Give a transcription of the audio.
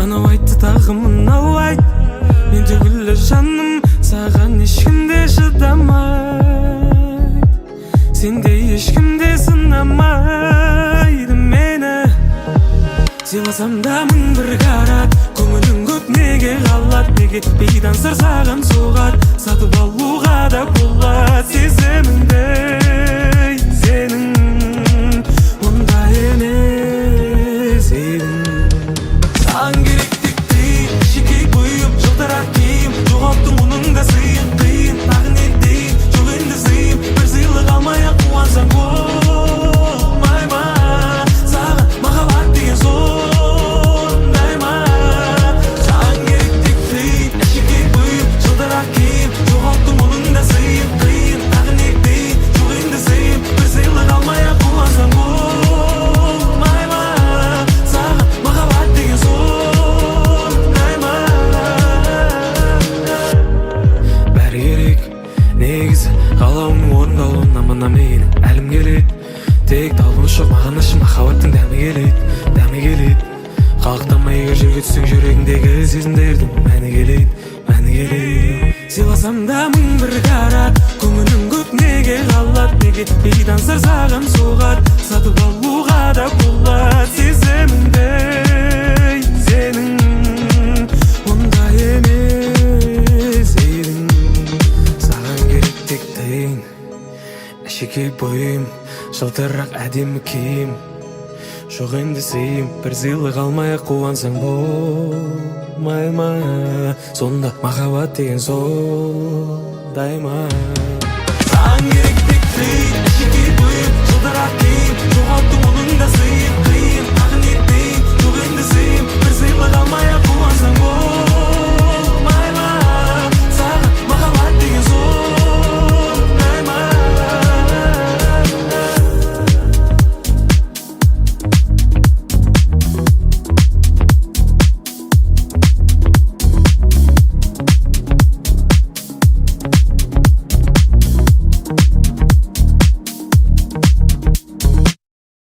Anau aytты tağımın au ayt. Men tügülü жаным, саған ешкімде шыдамайды. Сенде ешкімде сынамайды мені. Сыйласам да мың бір қарат, көңілің көп неге қалат, неге бейдан сыр саған соғат, сатып алуға да болат сезіміңді. Сенің ондай емес едің. Саған керектік дейін, шекей бұйып жылтырақ киім, жоғалттың мұның да сыйын қиын, тағы не дейін, жоқ енді сыйым, бір сыйлық алмай-ақ қуансаң болмай ма? Саған махаббат деген сондай ма? Саған керектік дейін, шекей бұйып жылтырақ киім, жоғалттың мұның да сыйын қиын, тағы не дейін, жоқ енді сыйым, бір сыйлық алмай-ақ қуансаң болмай ма? Саған махаббат деген сондай ма? Бәрі керек негізі, қалауымның орындалуына мына менің әлім келеді. Тек талпыныс жоқ маған ішім, махаббаттың дәмі келеді, дәмі келеді. Қалықтамай егер жерге түссең жүрегіңдегі сезімдердің мәні келеді, мәні келеді. Сыйласам да мың бір қарат, көңілің көп неге қалат, неге бейдан сыр саған соғат, сатып алуға да болат сезіміңді. Сенің ондай емес едің. Саған керек тек тиын, әшекей бойым, жылтырақ әдемі киім, жоқ енді сыйым, бір сыйлық алмай-ақ қуансаң болмай ма? Сонда махаббат деген сондай ма? Саған керек тек тиын, әшекей бойым, жылтырақ киім, жоғалттың оның да сыйын қиын, тағы не дейін, жоқ енді сыйым, бір сыйлық алмай-ақ қуансаң болмай ма?